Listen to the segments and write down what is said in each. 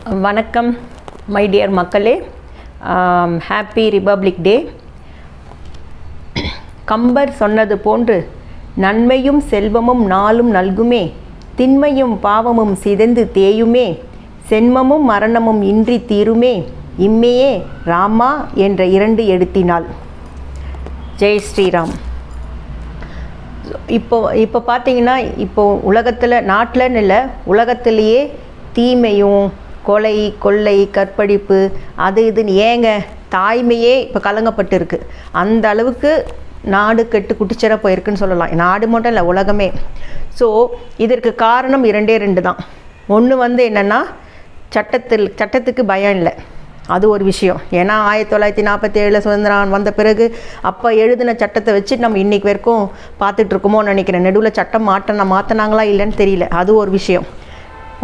வணக்கம் my dear மக்களே, happy republic டே. கம்பர் சொன்னது போன்று நன்மையும் செல்வமும் நாளும் நல்குமே, திண்மையும் பாவமும் சிதைந்து தேயுமே, சென்மமும் மரணமும் இன்றி தீருமே, இம்மையே ராமா என்ற 2 எழுத்தினால். ஜெய் ஸ்ரீராம். இப்போ பார்த்தீங்கன்னா, இப்போது உலகத்தில், நாட்டில்னு இல்லை, உலகத்திலேயே தீமையும் கொலை கொள்ளை கற்பழிப்பு அது இதுன்னு ஏங்க தாய்மையே இப்போ கலங்கப்பட்டு இருக்குது. அந்த அளவுக்கு நாடு கெட்டு குட்டிச்சர போயிருக்குன்னு சொல்லலாம். நாடு மட்டும் இல்லை, உலகமே. ஸோ இதற்கு காரணம் 2 தான். ஒன்று என்னென்னா, சட்டத்துக்கு பயம் இல்லை. அது ஒரு விஷயம். ஏன்னா 1947 சுதந்திரம் வந்த பிறகு அப்போ எழுதின சட்டத்தை வச்சு நம்ம இன்றைக்கி வரைக்கும் பார்த்துட்ருக்கோமோன்னு நினைக்கிறேன். நடுவில் சட்டம் மாற்றினாங்களா இல்லைன்னு தெரியல. அது ஒரு விஷயம்.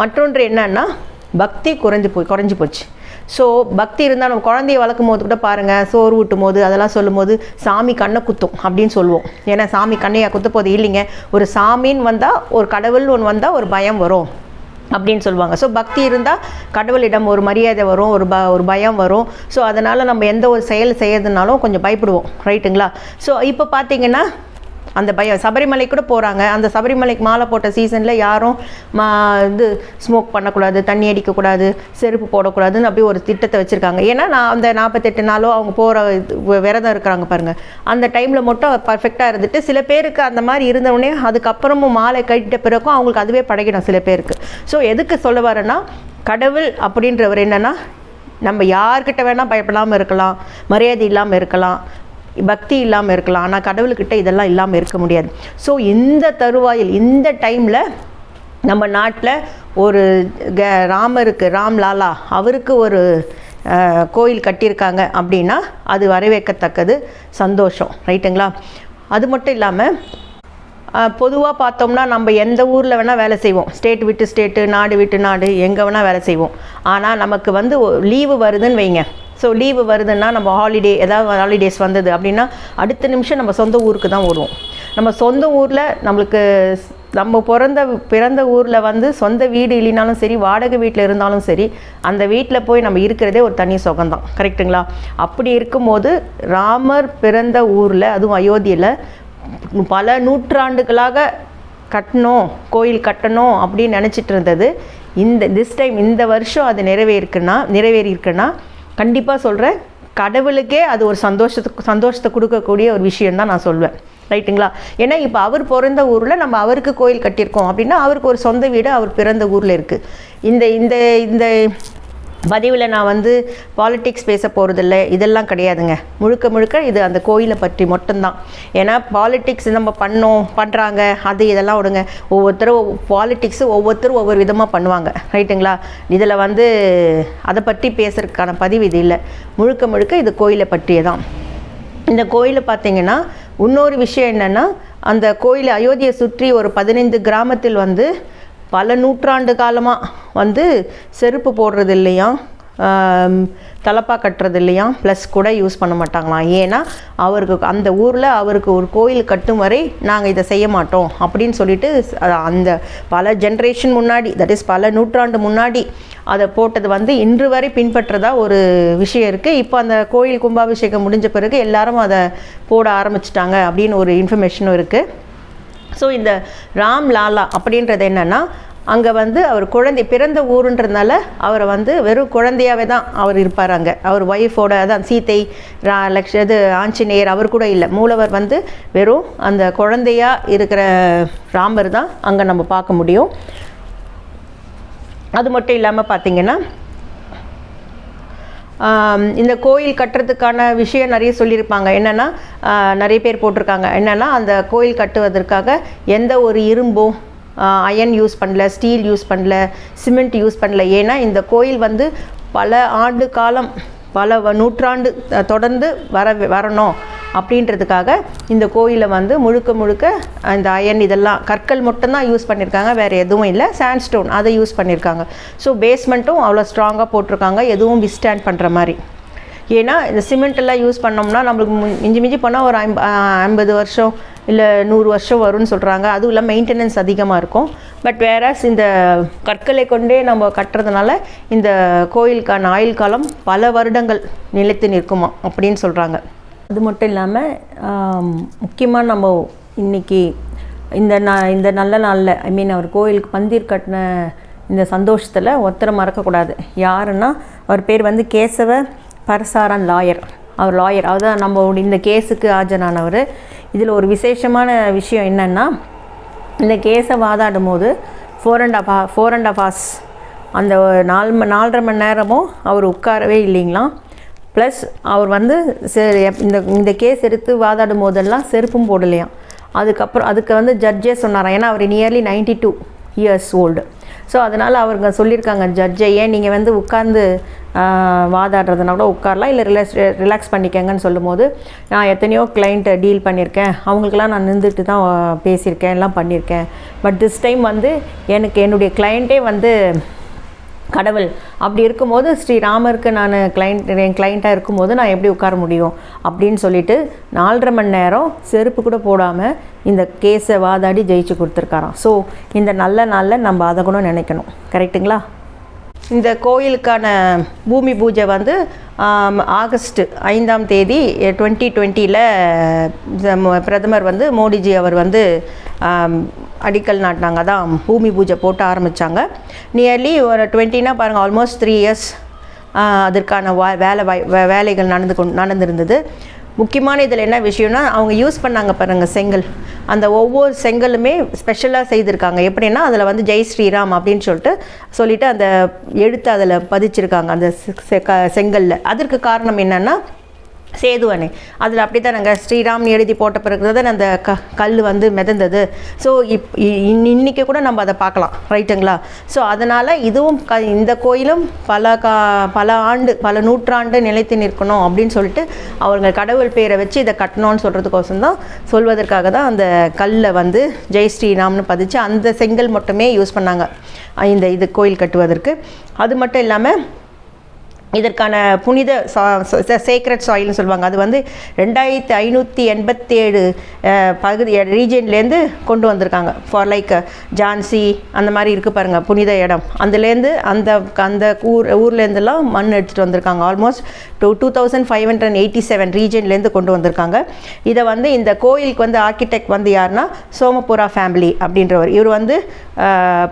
மற்றொன்று என்னன்னா, பக்தி குறைஞ்சி போச்சு. ஸோ பக்தி இருந்தால் நம்ம குழந்தைய வளர்க்கும் போது கூட பாருங்கள், சோறு ஊட்டும் போது அதெல்லாம் சொல்லும் போது சாமி கண்ணை குத்தும் அப்படின்னு சொல்லுவோம். ஏன்னா சாமி கண்ணையா குத்த போது இல்லைங்க, ஒரு சாமின்னு வந்தால், ஒரு கடவுள் ஒன்று வந்தால் ஒரு பயம் வரும் அப்படின்னு சொல்லுவாங்க. ஸோ பக்தி இருந்தால் கடவுளிடம் ஒரு மரியாதை வரும், ஒரு பயம் வரும். ஸோ அதனால் நம்ம எந்த ஒரு செயல் செய்யறதுனாலும் கொஞ்சம் பயப்படுவோம், ரைட்டுங்களா? ஸோ இப்போ பார்த்தீங்கன்னா அந்த பயம், சபரிமலை கூட போகிறாங்க. அந்த சபரிமலைக்கு மாலை போட்ட சீசனில் யாரும் ஸ்மோக் பண்ணக்கூடாது, தண்ணி அடிக்கக்கூடாது, செருப்பு போடக்கூடாதுன்னு அப்படி ஒரு திட்டத்தை வச்சுருக்காங்க. ஏன்னா நான் அந்த 48 நாளோ அவங்க போகிற விரதம் இருக்கிறாங்க பாருங்கள், அந்த டைமில் மட்டும் பர்ஃபெக்டாக இருந்துட்டு, சில பேருக்கு அந்த மாதிரி இருந்தவுடனே அதுக்கப்புறமும் மாலை கட்டிட்ட பிறகும் அவங்களுக்கு அதுவே பழகிடும் சில பேருக்கு. ஸோ எதுக்கு சொல்ல வரேன்னா, கடவுள் அப்படின்றவர் என்னென்னா, நம்ம யார்கிட்ட வேணால் பயப்படாமல் இருக்கலாம், மரியாதை இல்லாமல் இருக்கலாம், பக்தி இல்லாமல் இருக்கலாம், ஆனால் கடவுள்கிட்ட இதெல்லாம் இல்லாமல் இருக்க முடியாது. ஸோ இந்த தருவாயில், இந்த டைமில் நம்ம நாட்டில் ஒரு ராமருக்கு, ராம்லாலா அவருக்கு ஒரு கோயில் கட்டியிருக்காங்க அப்படின்னா அது வரவேற்கத்தக்கது, சந்தோஷம், ரைட்டுங்களா? அது மட்டும் இல்லாமல் பொதுவாக பார்த்தோம்னா நம்ம எந்த ஊரில் வேணால் வேலை செய்வோம், ஸ்டேட் விட்டு ஸ்டேட்டு, நாடு விட்டு நாடு, எங்கே வேணால் வேலை செய்வோம். ஆனால் நமக்கு லீவு வருதுன்னு வைங்க. ஸோ லீவு வருதுன்னா, நம்ம ஏதாவது ஹாலிடேஸ் வந்தது அப்படின்னா அடுத்த நிமிஷம் நம்ம சொந்த ஊருக்கு தான் வருவோம். நம்ம சொந்த ஊரில் நம்மளுக்கு, நம்ம பிறந்த ஊரில் சொந்த வீடு இல்லைனாலும் சரி, வாடகை வீட்டில் இருந்தாலும் சரி, அந்த வீட்டில் போய் நம்ம இருக்கிறதே ஒரு தனி சுகம்தான், கரெக்டுங்களா? அப்படி இருக்கும்போது ராமர் பிறந்த ஊரில், அதுவும் அயோத்தியில் பல நூற்றாண்டுகளாக கோயில் கட்டணும் அப்படின்னு நினச்சிட்டு இருந்தது. திஸ் டைம், இந்த வருஷம் அது நிறைவேறியிருக்குன்னா கண்டிப்பாக சொல்கிறேன், கடவுளுக்கே அது ஒரு சந்தோஷத்தை கொடுக்கக்கூடிய ஒரு விஷயம் தான் நான் சொல்வேன், ரைட்டுங்களா? ஏன்னா இப்போ அவர் பிறந்த ஊரில் நம்ம அவருக்கு கோயில் கட்டியிருக்கோம் அப்படின்னா அவருக்கு ஒரு சொந்த வீடு அவர் பிறந்த ஊரில் இருக்குது. இந்த பதிவில் நான் பாலிட்டிக்ஸ் பேச போகிறதில்ல, இதெல்லாம் கிடையாதுங்க. முழுக்க இது அந்த கோயிலை பற்றி மட்டும்தான். ஏன்னா பாலிட்டிக்ஸ் நம்ம பண்ணுறாங்க, இதெல்லாம் விடுங்க. பாலிட்டிக்ஸு ஒவ்வொருத்தரும் ஒவ்வொரு விதமாக பண்ணுவாங்க, ரைட்டுங்களா? இதில் அதை பற்றி பேசுறதுக்கான பதிவு இது இல்லை. முழுக்க இது கோயிலை பற்றியே தான். இந்த கோயிலை பார்த்தீங்கன்னா இன்னொரு விஷயம் என்னென்னா, அந்த கோயிலை அயோத்தியை சுற்றி ஒரு 15 கிராமத்தில் பல நூற்றாண்டு காலமாக செருப்பு போடுறது இல்லையா, தலப்பா கட்டுறது இல்லையா, ப்ளஸ் கூட யூஸ் பண்ண மாட்டாங்களாம். ஏன்னா அந்த ஊரில் அவருக்கு ஒரு கோயில் கட்டும் வரை நாங்கள் இதை செய்ய மாட்டோம் அப்படின்னு சொல்லிட்டு, அந்த பல ஜென்ரேஷன் முன்னாடி, தட் இஸ் பல நூற்றாண்டு முன்னாடி அதை போட்டது இன்று வரை பின்பற்றதா ஒரு விஷயம் இருக்குது. இப்போ அந்த கோயில் கும்பாபிஷேகம் முடிஞ்ச பிறகு எல்லாரும் அதை போட ஆரம்பிச்சிட்டாங்க அப்படின்னு ஒரு இன்ஃபர்மேஷனும் இருக்குது. ஸோ இந்த ராம்லாலா அப்படின்றது என்னென்னா, அங்கே அவர் பிறந்த ஊருன்றதுனால அவரை வெறும் குழந்தையாகவே தான் அவர் இருப்பார். அங்கே அவர் ஒய்ஃபோட, அதான் சீத்தை, ஆஞ்சநேயர் அவர் கூட இல்லை. மூலவர் வெறும் அந்த குழந்தையாக இருக்கிற ராமர் தான் அங்கே நம்ம பார்க்க முடியும். அது மட்டும் இல்லாமல் பார்த்திங்கன்னா, இந்த கோயில் கட்டுறதுக்கான விஷயம் நிறைய சொல்லியிருப்பாங்க. என்னென்னா, நிறைய பேர் போட்டிருக்காங்க. என்னென்னா, அந்த கோயில் கட்டுவதற்காக எந்த ஒரு இரும்பும் அயன் யூஸ் பண்ணல, ஸ்டீல் யூஸ் பண்ணல, சிமெண்ட் யூஸ் பண்ணல. ஏன்னா இந்த கோயில் பல ஆண்டு காலம், பல நூற்றாண்டு தொடர்ந்து வரணும் அப்படின்றதுக்காக இந்த கோயிலை முழுக்க இந்த அயன், இதெல்லாம் கற்கள் மட்டும்தான் யூஸ் பண்ணியிருக்காங்க, வேறு எதுவும் இல்லை. சாண்ட்ஸ்டோன் அதை யூஸ் பண்ணியிருக்காங்க. ஸோ பேஸ்மெண்ட்டும் அவ்வளோ ஸ்ட்ராங்காக போட்டிருக்காங்க, எதுவும் விஸ்டாண்ட் பண்ணுற மாதிரி. ஏன்னா இந்த சிமெண்ட்டெல்லாம் யூஸ் பண்ணோம்னா நம்மளுக்கு மிஞ்சி போனால் ஒரு 50 வருஷம் இல்லை 100 வருஷம் வரும்னு சொல்கிறாங்க. அதுவும் இல்லாமல் மெயின்டெனன்ஸ் அதிகமாக இருக்கும். பட் வேறஸ் இந்த கற்களை கொண்டே நம்ம கட்டுறதுனால இந்த கோயிலுக்கான ஆயுள் காலம் பல வருடங்கள் நிலைத்து நிற்குமா அப்படின்னு சொல்கிறாங்க. அது மட்டும் இல்லாமல் முக்கியமாக நம்ம இன்றைக்கி இந்த நல்ல நாளில் அவர் கோயிலுக்கு பந்தீர் கட்டின இந்த சந்தோஷத்தில் ஒருத்தரை மறக்கக்கூடாது. யாருன்னா அவர் பேர் வந்து கேசவ பரசாரன் லாயர். அவர் லாயர், அதான் நம்ம இந்த கேஸுக்கு ஆஜரானவர். இதில் ஒரு விசேஷமான விஷயம் என்னென்னா, இந்த கேஸை வாதாடும் போது 4.5 hours அந்த 4.5 மணி நேரமும் அவர் உட்காரவே இல்லைங்களாம். ப்ளஸ் அவர் வந்து இந்த கேஸ் எடுத்து வாதாடும் போதெல்லாம் செருப்பும் போடலையாம். அதுக்கு வந்து ஜட்ஜே சொன்னாராம், ஏன்னா அவர் நியர்லி 92 years old. ஸோ அதனால் அவருங்க சொல்லியிருக்காங்க ஜட்ஜை, ஏன் நீங்கள் வந்து உட்கார்ந்து வாதாடுறதுனா கூட உட்காரலாம், இல்லை ரிலாக்ஸ் பண்ணிக்கங்கன்னு சொல்லும்போது, நான் எத்தனையோ கிளைண்ட்டை டீல் பண்ணியிருக்கேன், அவங்களுக்கெல்லாம் நான் நின்றுட்டு தான் பேசியிருக்கேன், எல்லாம் பண்ணியிருக்கேன். பட் திஸ் டைம் வந்து என்னுடைய கிளைண்ட்டே வந்து கடவுள். அப்படி இருக்கும்போது ஸ்ரீராமருக்கு நான் என் கிளைண்ட்டாக இருக்கும்போது நான் எப்படி உட்கார முடியும் அப்படின்னு சொல்லிட்டு 4.5 மணி நேரம் செருப்பு கூட போடாமல் இந்த கேஸை வாதாடி ஜெயிச்சு கொடுத்துருக்காராம். ஸோ இந்த நல்ல நாளில் நம்ம அதை கூட நினைக்கணும். கரெக்டுங்களா? இந்த கோயிலுக்கான பூமி பூஜை வந்து ஆகஸ்ட் 5ஆம் தேதி 2020 பிரதமர் வந்து மோடிஜி அவர் வந்து அடிக்கல் நாட்டினாங்க. தான் பூமி பூஜை போட்டு ஆரம்பித்தாங்க. நியர்லி ஒரு 20னா பாருங்கள், ஆல்மோஸ்ட் 3 years அதற்கான வேலைகள் நடந்திருந்தது. முக்கியமான இதில் என்ன விஷயம்னா, அவங்க யூஸ் பண்ணாங்க பாருங்கள் செங்கல், அந்த ஒவ்வொரு செங்கலுமே ஸ்பெஷலாக செய்திருக்காங்க. எப்படின்னா அதில் வந்து ஜெய் ஸ்ரீராம் அப்படின்னு சொல்லிட்டு அந்த எழுத்து அதில் பதிச்சிருக்காங்க அந்த செங்கலில். அதற்கு காரணம் என்னென்னா, சேது அணை அதில் அப்படி தான் நாங்கள் ஸ்ரீராம்னு எழுதி போட்ட பிறகு தான் அந்த கல் வந்து மிதந்தது. ஸோ இன்றைக்கி கூட நம்ம அதை பார்க்கலாம். ரைட்டுங்களா? ஸோ அதனால் இதுவும் இந்த கோயிலும் பல நூற்றாண்டு நிலைத்து நிற்கணும் அப்படின்னு சொல்லிட்டு அவங்க கடவுள் பேரை வச்சு இதை கட்டணும்னு சொல்கிறதுக்கோசம் தான், சொல்வதற்காக தான் அந்த கல்லை வந்து ஜெய் ஸ்ரீராம்னு பதிச்சு அந்த செங்கல் மட்டுமே யூஸ் பண்ணாங்க இது கோயில் கட்டுவதற்கு. அது மட்டும் இல்லாமல் இதற்கான புனித சேக்ரெட் சாயில்னு சொல்லுவாங்க. அது வந்து 2587 பகுதி ரீஜன்லேருந்து கொண்டு வந்திருக்காங்க. ஃபார் லைக் ஜான்சி அந்த மாதிரி இருக்குது பாருங்கள் புனித இடம், அதுலேருந்து அந்த ஊர்லேருந்துலாம் மண் எடுத்துகிட்டு வந்திருக்காங்க. ஆல்மோஸ்ட் 2587 ரீஜன்லேருந்து கொண்டு வந்திருக்காங்க. இதை வந்து இந்த கோயிலுக்கு வந்து ஆர்கிடெக்ட் வந்து யாருன்னா சோமபுரா ஃபேமிலி அப்படின்றவர். இவர் வந்து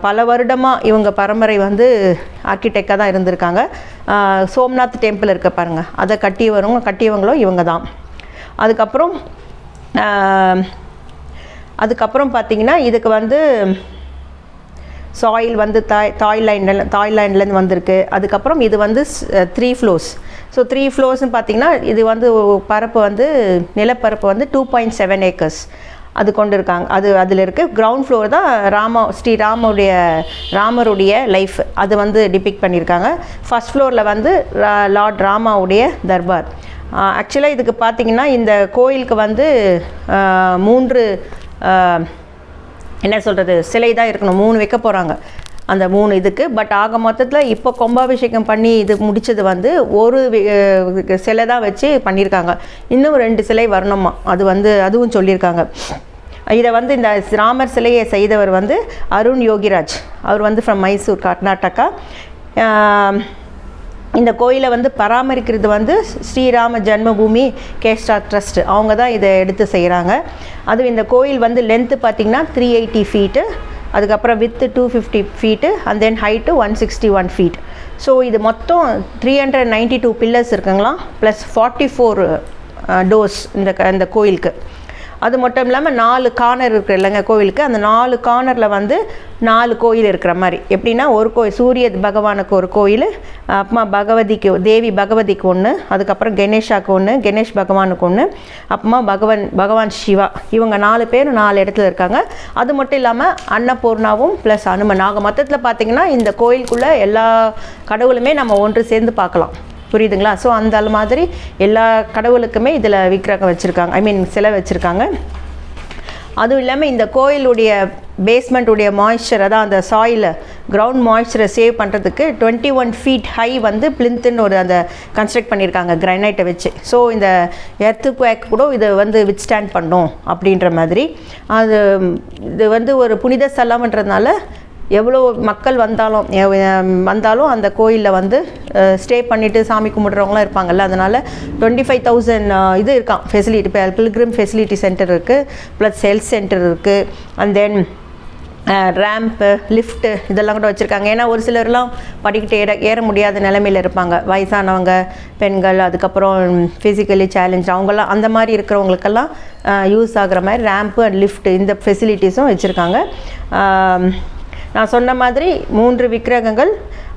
பல வருடமாக இவங்க பரம்பரை வந்து ஆர்கிடெக்டாக தான் இருந்திருக்காங்க. சோம்நாத் டெம்பிள் இருக்க பாருங்கள், அதை கட்டியவங்களும் இவங்க தான். அதுக்கப்புறம் பார்த்திங்கன்னா இதுக்கு வந்து சாயில் வந்து தாய்லாண்ட்லேருந்து வந்திருக்கு. அதுக்கப்புறம் இது வந்து 3 floors. ஸோ 3 floors பார்த்திங்கன்னா இது வந்து பரப்பு வந்து நிலப்பரப்பு வந்து 2.7 acres அது கொண்டு இருக்காங்க. அதில் இருக்குது. கிரவுண்ட் ஃப்ளோர் தான் ராமருடைய லைஃப் அது வந்து டிபிக்ட் பண்ணியிருக்காங்க. ஃபஸ்ட் ஃப்ளோரில் வந்து லார்ட் ராமாவுடைய தர்பார். ஆக்சுவலாக இதுக்கு பார்த்திங்கன்னா இந்த கோயிலுக்கு வந்து 3 என்ன சொல்கிறது சிலை தான் இருக்கணும். 3 வைக்க போகிறாங்க அந்த 3 இதுக்கு. பட் ஆக மொத்தத்தில் இப்போ கும்பாபிஷேகம் பண்ணி இது முடித்தது வந்து ஒரு சிலை தான் வச்சு பண்ணியிருக்காங்க. இன்னும் 2 சிலை வரணுமா, அதுவும் சொல்லியிருக்காங்க. இதை வந்து இந்த ராமர் சிலையை செய்தவர் வந்து அருண் யோகிராஜ். அவர் வந்து ஃப்ரம் மைசூர், கர்நாடகா. இந்த கோயிலை வந்து பராமரிக்கிறது வந்து ஸ்ரீராம ஜென்மபூமி கேஸ்டா ட்ரஸ்ட், அவங்க தான் இதை எடுத்து செய்கிறாங்க. அதுவும் இந்த கோயில் வந்து லென்த்து பார்த்திங்கன்னா 380 feet, அதுக்கப்புறம் with 250 feet, and then height 161 feet. So இது மொத்தம் 392 pillars இருக்குங்களா, ப்ளஸ் 44 doors இந்த கோயிலுக்கு. அது மட்டும் இல்லாமல் 4 கார்னர் இருக்குது இல்லைங்க கோவிலுக்கு. அந்த 4 கார்னரில் வந்து 4 கோயில் இருக்கிற மாதிரி. எப்படின்னா ஒரு கோயில் சூரிய பகவானுக்கு ஒரு கோயில், அப்புறமா தேவி பகவதிக்கு ஒன்று, அதுக்கப்புறம் கணேஷாவுக்கு ஒன்று, கணேஷ் பகவானுக்கு ஒன்று, அப்புறமா பகவான் சிவா, இவங்க 4 பேர் 4 இடத்துல இருக்காங்க. அது மட்டும் இல்லாமல் அன்னபூர்ணாவும் ப்ளஸ் அனுமன். ஆக மொத்தத்தில் பார்த்திங்கன்னா இந்த கோயிலுக்குள்ளே எல்லா கடவுளுமே நம்ம ஒன்று சேர்ந்து பார்க்கலாம். புரியுதுங்களா? ஸோ அந்த மாதிரி எல்லா கடவுளுக்குமே இதில் விக்கிரகம் வச்சுருக்காங்க, சிலை வச்சுருக்காங்க. அதுவும் இல்லாமல் இந்த கோயிலுடைய பேஸ்மெண்ட்டுடைய மாய்ஸ்சர், அதான் அந்த சாயில் கிரவுண்ட் மாய்ஸ்சரை சேவ் பண்ணுறதுக்கு 21 feet ஹை வந்து பிளிந்துன்னு ஒரு அந்த கன்ஸ்ட்ரக்ட் பண்ணியிருக்காங்க கிரைனைட்டை வச்சு. ஸோ இந்த எர்த்துக்வேக் கூட இதை வந்து வித்ஸ்டாண்ட் பண்ணும் அப்படின்ற மாதிரி. அது இது வந்து ஒரு புனித ஸ்தலம்ன்றதுனால எவ்வளோ மக்கள் வந்தாலும் அந்த கோயிலில் வந்து ஸ்டே பண்ணிவிட்டு சாமி கும்பிட்றவங்களாம் இருப்பாங்கல்ல. அதனால் 25,000 இது இருக்கான் ஃபெசிலிட்டி. இப்போ பில்கிரிம் ஃபெசிலிட்டி சென்டர் இருக்குது, ப்ளஸ் ஹெல்த் சென்டர் இருக்குது, அண்ட் தென் ரேம்ப்பு, லிஃப்ட்டு இதெல்லாம் கூட வச்சுருக்காங்க. ஏன்னா ஒரு சிலர்லாம் படிக்கிட்டு ஏற முடியாத நிலைமையில் இருப்பாங்க, வயசானவங்க, பெண்கள், அதுக்கப்புறம் ஃபிசிக்கலி சேலஞ்ச் அவங்கெல்லாம், அந்த மாதிரி இருக்கிறவங்களுக்கெல்லாம் யூஸ் ஆகிற மாதிரி ரேம்ப்பு அண்ட் லிஃப்ட்டு இந்த ஃபெசிலிட்டிஸும் வச்சுருக்காங்க. நான் சொன்ன மாதிரி 3 விக்கிரகங்கள்,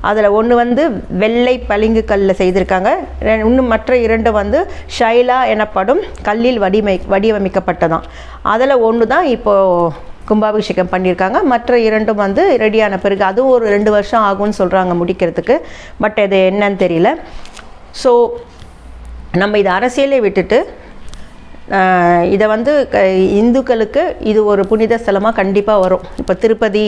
அதில் ஒன்று வந்து வெள்ளை பளிங்கு கல்லில் செய்திருக்காங்க, இன்னும் மற்ற 2 வந்து ஷைலா எனப்படும் கல்லில் வடிவமைக்கப்பட்டதான். அதில் ஒன்று தான் இப்போது கும்பாபிஷேகம் பண்ணியிருக்காங்க. மற்ற 2 வந்து ரெடியான பிறகு அதுவும் ஒரு 2 வருஷம் ஆகும்னு சொல்கிறாங்க முடிக்கிறதுக்கு. பட் அது என்னன்னு தெரியல. ஸோ நம்ம இதை அரசியலே விட்டுட்டு இதை வந்து இந்துக்களுக்கு இது ஒரு புனித ஸ்தலமாக கண்டிப்பாக வரும். இப்போ திருப்பதி,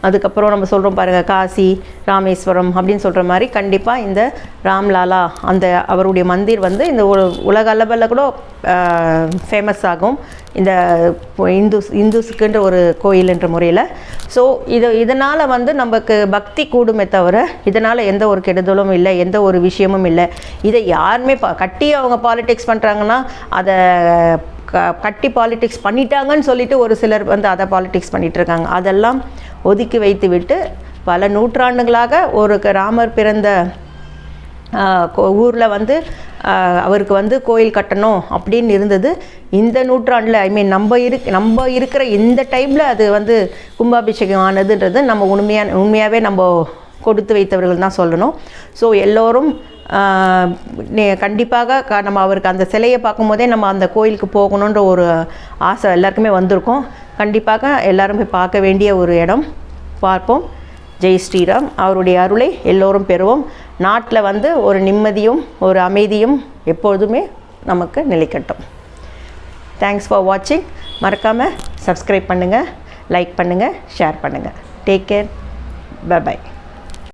அதுக்கப்புறம் நம்ம சொல்கிறோம் பாருங்கள் காசி, ராமேஸ்வரம் அப்படின்னு சொல்கிற மாதிரி கண்டிப்பாக இந்த ராம்லாலா அந்த அவருடைய மந்திர் வந்து இந்த ஒரு உலக அளவில் கூட ஃபேமஸ் ஆகும் இந்த இந்துஸுக்குன்ற ஒரு கோயில் என்ற முறையில். ஸோ இதனால் வந்து நமக்கு பக்தி கூடுமே தவிர இதனால் எந்த ஒரு கெடுதலும் இல்லை, எந்த ஒரு விஷயமும் இல்லை. இதை யாருமே கட்டி அவங்க பாலிடிக்ஸ் பண்ணுறாங்கன்னா அதை கட்டி பாலிடிக்ஸ் பண்ணிட்டாங்கன்னு சொல்லிட்டு ஒரு சிலர் வந்து அதை பாலிடிக்ஸ் பண்ணிகிட்ருக்காங்க. அதெல்லாம் ஒதுக்கி வைத்து விட்டு பல நூற்றாண்டுகளாக ஒரு ராமர் பிறந்த ஊரில் வந்து அவருக்கு வந்து கோயில் கட்டணும் அப்படின்னு இருந்தது. இந்த நூற்றாண்டில் நம்ம இருக்கிற இந்த டைமில் அது வந்து கும்பாபிஷேகம் ஆனதுன்றது நம்ம உண்மையாகவே நம்ம கொடுத்து வைத்தவர்கள் தான் சொல்லணும். ஸோ எல்லோரும் கண்டிப்பாக நம்ம அவருக்கு அந்த சிலையை பார்க்கும்போதே நம்ம அந்த கோயிலுக்கு போகணுன்ற ஒரு ஆசை எல்லாருக்குமே வந்திருக்கோம். கண்டிப்பாக எல்லாரும் போய் பார்க்க வேண்டிய ஒரு இடம். பார்ப்போம். ஜெய் ஸ்ரீராம். அவருடைய அருளை எல்லோரும் பெறுவோம். நாட்டில் வந்து ஒரு நிம்மதியும் ஒரு அமைதியும் எப்பொழுதுமே நமக்கு நிலைக்கட்டும். தேங்க்ஸ் ஃபார் வாட்சிங். மறக்காமல் சப்ஸ்கிரைப் பண்ணுங்கள், லைக் பண்ணுங்கள், ஷேர் பண்ணுங்கள். Take care. பை.